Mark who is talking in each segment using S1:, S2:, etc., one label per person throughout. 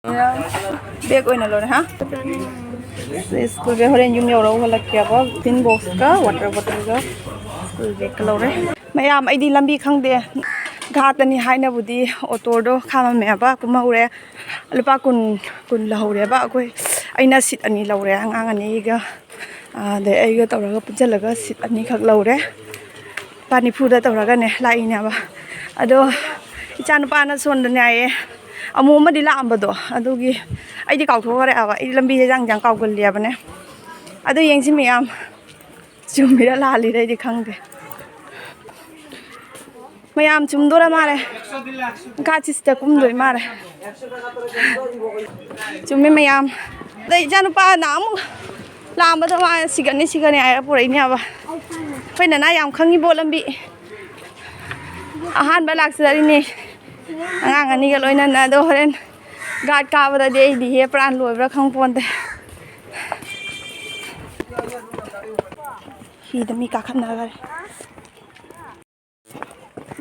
S1: Bag oina lo ha school be horen yum yoro wala kya ba tin box ka water bottle ga school bag ka lo re mayam ai di lambi khang de ghat ani haina budi auto do khama me ba kuma ure lupa kun la hore ba koi aina sit ani lo re angang ani ga de ai ga tawra ga punjal ga sit ani khak lo re pani phu da tawra ga ne lai ina ba ado ichan pa na son da nai amu ma di la ambado adugi ai di kau thore aba I lambi jang jang kau gol liya bane adu yeng si miyam chumi la li dai di khang de mayam chum dora mare ka chis ta kum doi mare chumi mayam dai janu pa na amu la ambado ma sigani ai purai ni aba faina na yam khangi bo lambi ahan ba lak sari ni angang ani ga loina na do horen gad ka bada de di he pran loi bra khang pon te hi da mi ka khan na ga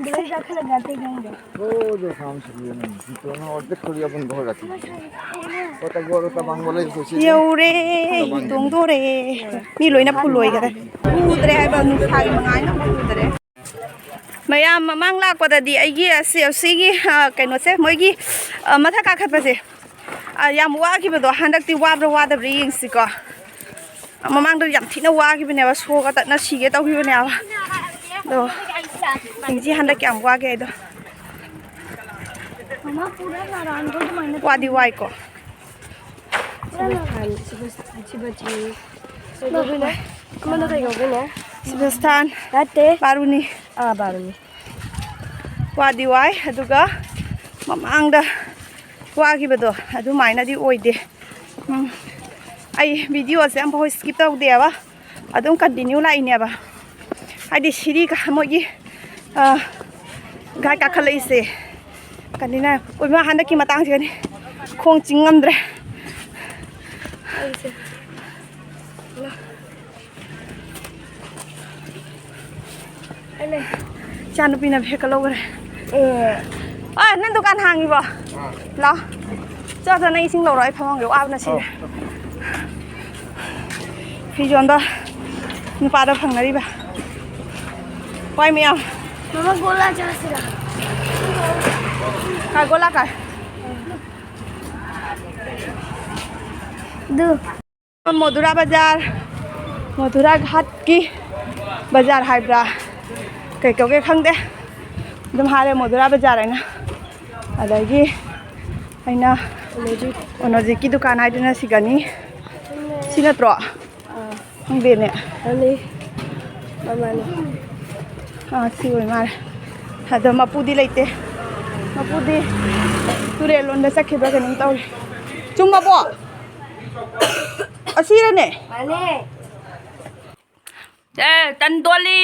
S1: de ja khala ga te gang ga
S2: ओ जो काम सही है तो ना और तक थोड़ी अपन बहुत आती है वो तक वो तो बंग बोले सोची
S1: yo re dong do re mi loina phu loi ga de u dre hai ba nu thai mangai na u dre mayam mamang lak pada di ai gi CLC gi kaino se moi gi matha ka khat pa se yam wa ki ba do handak ti wa bra wa da ring si ko mamang do yam thina wa ki bne ba so ga ta na si ge taw hi bne ba do ji handak yam wa ge do mama pura na ran do maine wa di wai ko Sebestan latte baruni baruni wadi wai aduga mamangda wagi bedo adu maina di oide ai video se am boi skip taw de ba adum continue la ine ba adi siri ka mogi ga ka khalai se kanina oi ma handa ki matang se ni khong chingam dre Chan pina phek lo re nan dukan hangi ba la cha ta nai sing lo roi phang yo aw na si hi jon da nu pa da phang na ri ba wai mi am
S3: mama gola cha sira
S1: ka gola ka
S3: du
S1: Madura Bazar Madura Ghat ki Bazar hai bra kai kau ke khang de dum hare Madura Bazar aina adagi aina onoji ki dukan hai dina sigani sina tro ang de ne
S3: ani mama ni
S1: si oi mar hada mapudi leite mapudi ture lon da sakhe ba kaning taw chumma bo asira ne
S3: ane
S1: tan doli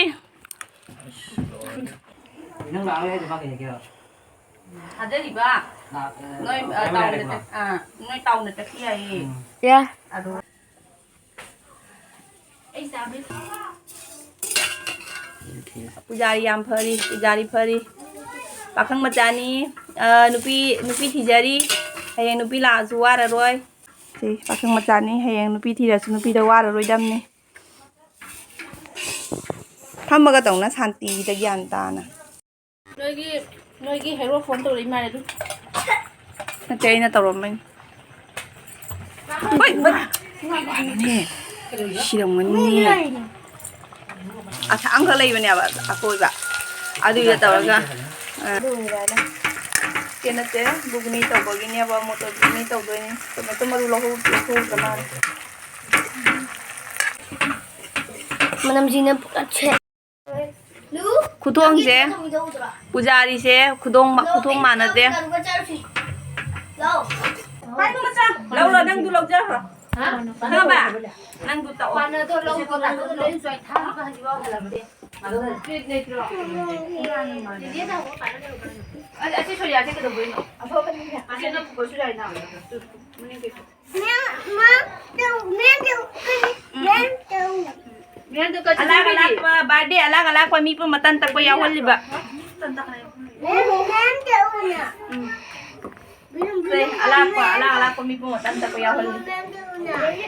S4: nang lao đây thì bác cái kia
S1: ada di ba noi tau ne noi tau ne tak kiai
S3: ya
S1: aduh ai sabi pujari yam phari pakhang machani nupi thijari hayang nupi la zuwara roi si pakhang machani hayang nupi thira su nupi da wara roi dam ne thamaga tongna santi da gyan ta na noigi hero phone to ri mare du na chaina tawrom mai oi ne siram ni ang khalai bane ba akoi ba adu ya tawaga kena te bugni to bogini ba moto bugni to doini to maru lahu kamar
S3: manam ji ne अच्छे
S1: khudong je pujari se khudong mana de pai ma cha lau lo nang du lo ja ha ha ba nang du ta
S3: pana to long ko la to le soi tha ba ji ba la ba de
S1: Aci sudah aja kita beli. Apa kan ini? Aci nak buat sudah ini. Mending gitu. Alak bade alak pa mi pa matan tak pa yawal liba. Kre, ala ko mi mo tan ta ko ya hol.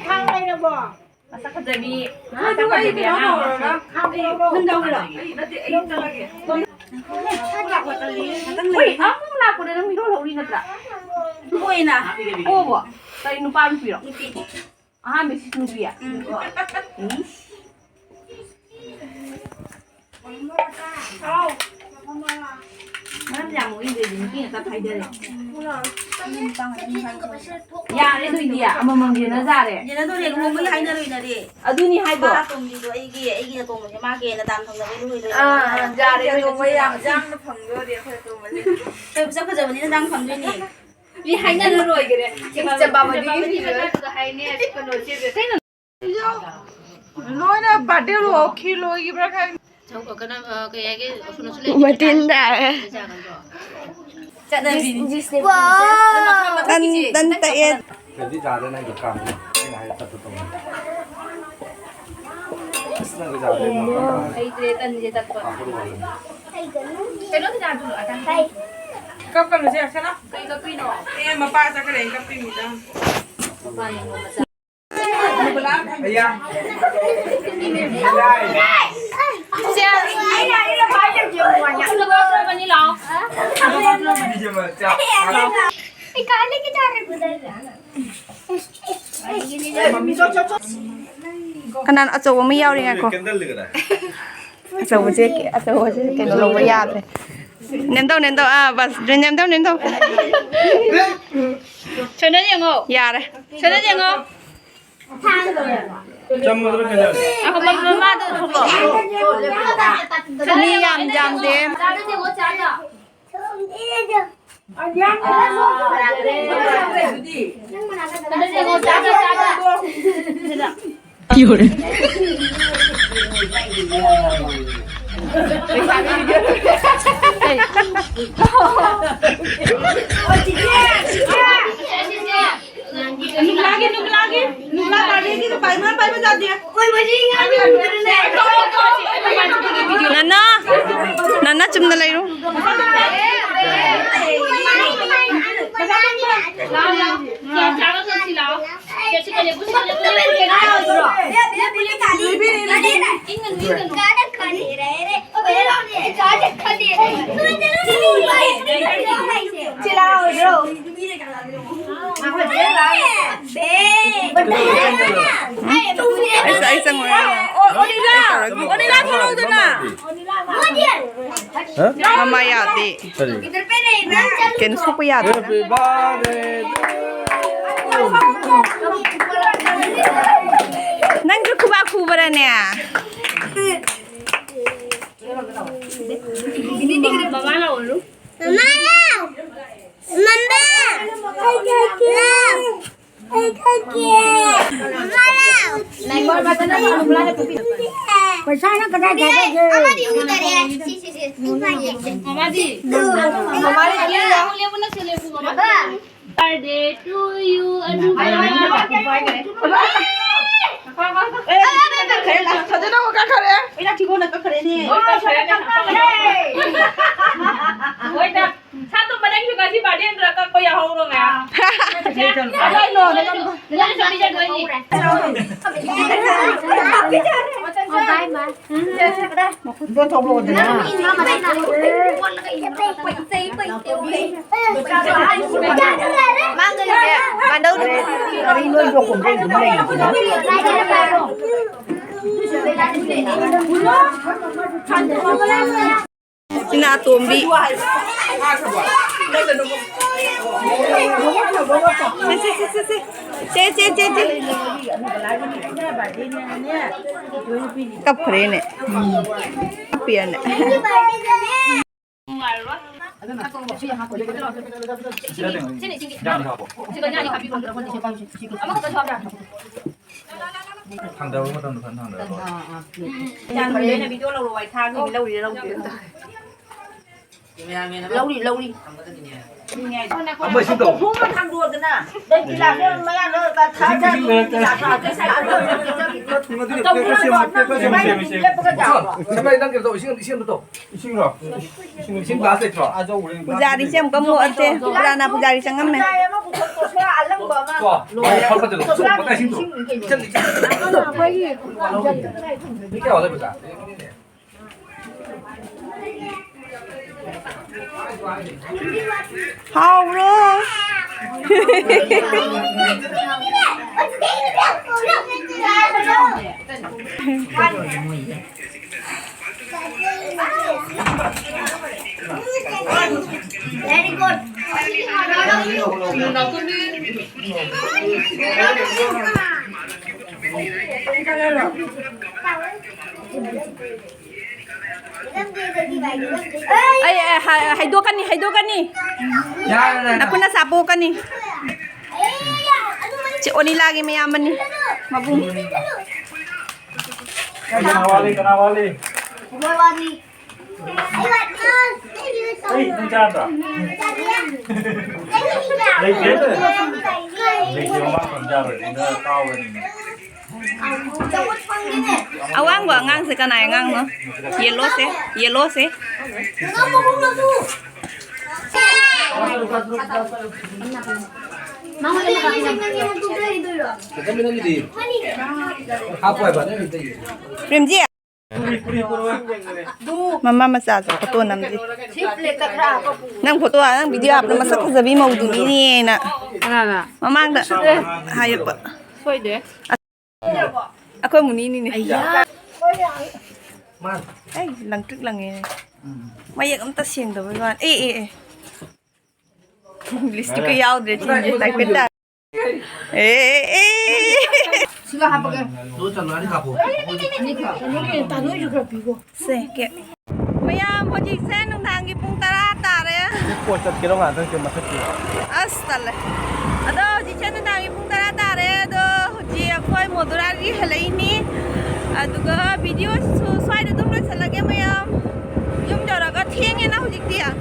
S3: Thang đây là bỏ.
S1: Masa ka dami. Masa ka dami na. Nang daw la. Uy, ang la ko na mi ro lo ri na tra. Uy na. O bo. Tay no pa mi piro. Ah, mi si tu ya. Nó rằng nguyên gì kia người ta thấy đây dạ đấy thôi đi à mà mong gì nó ra đấy
S5: giờ nó tôi để cũng mới hay nữa rồi nè
S1: à tôi đi hai bữa
S5: tôm gì rồi ấy kia tôm mà má kia là tam thằng này nuôi rồi
S1: à ra đấy tôi mới làm
S5: răng nó phẳng rồi để phải tôm mà tôi sao bây giờ mình nó răng phẳng rồi nè
S1: đi hai năm rồi cái đấy chỉ bao mà đi hai nè còn nói chuyện thế là
S6: nói là bà đều lo khi lo gì vậy cái
S5: cháu có cái
S1: mà tin đã
S5: chặt đây
S1: tân tệ
S2: cái gì ra đây này được cầm cái này thật tốt cái gì ra đây nó
S1: ai thế tân gì thật cái nó thì làm được ở trong đây
S6: cấp cần được chưa nó
S1: cái pino
S6: em mà ba ra cái này cấp pin gì đó
S2: bây giờ
S3: Đây là bao nhiêu triệu mà nhặt được rồi mà đi lọ.
S2: đi chơi mà chào
S3: Cái lấy cái đara của đây là.
S1: cái này ở chỗ mới giao đi nghe cô ở chỗ cái nó lâu bây giờ rồi ném đâu à bas ném đâu cho nó gì ngô dạ đấy cho nó gì ngô à không bằng mà tôi không lo đi làm đêm Nana cuma lagi lu. Isa mo yan.
S6: Onila tholo to na
S1: Mamaya di. Ken supo yata.
S2: Happy birthday
S1: Nang kuba niya.
S3: Birthday to you.
S6: 사진하고 가카래
S5: 이라 기본은 또 그래네
S1: Satu badan juga sih badan teraka kau yang hauro ya.
S5: Ada lo
S3: Jangan sampai jago ini.
S5: Gue coba udah
S1: Sinatumbi. Kapre ne. Kapia ne.
S2: thằng đâu có thằng thằng đâu
S1: Jangan video lâu rồi thang thì lâu gì lâu chuyện.
S5: lâu đi lâu đi
S4: Ông mời xin tổ.
S5: không mà thằng đùa cái nào đây chỉ là cái mấy anh nó ta thái ra chỉ là cái sai rồi tông nó gọn nó cái này cái chảo
S4: 잠깐만 난 그래도 시간부터. 지금 나왔어 저. 아 저 우리.
S1: Pujari xem có mua ăn chê. Pujana pujari chẳng ngâm này.
S5: này nó cũng có xe ăn lắm mà
S4: 좋아. 바로 가자. 바로 신도. 이렇게 와서 보자.
S1: Hào rồi.
S3: Very good.
S1: Ay, haido ka ni.
S4: 야,
S1: Ako na sapo ka ni. Si Oni lagi mayaman ni. Mabum.
S7: Kanawali.
S3: Kumawari.
S7: Ay, nandiyan. Medyo makanjar. Ina tawon.
S1: Awang ba ngang sa kanay ngang no? Yellow se.
S3: Mama ni nakakita ng tubig dito.
S4: 잠깐만 언니들. 하프 해봐.
S1: Primji. Mama massage photo namji. Nang photo nang video up na masak sa sabi mo dumi ni na. Mama ang da. Hayop pa.
S6: Pwede.
S1: Ako muni ni ni.
S4: Man.
S1: Ay, lang trick lang eh. Mayak ang tasing daw ba? Eh. List ko yaw de chin tay peta.
S4: 너 잠깐 가보.
S1: Se ke. Mayam hoji sen nang dangi pung tara tare.
S7: Port at kilo nga tang masak.
S1: Astale. Ado ji chen nang dangi pung tara tare do hoji akoi modurari helai ni. Aduga video swai de dum lai salage mayam. Yum jara ka thieng na hoji tia.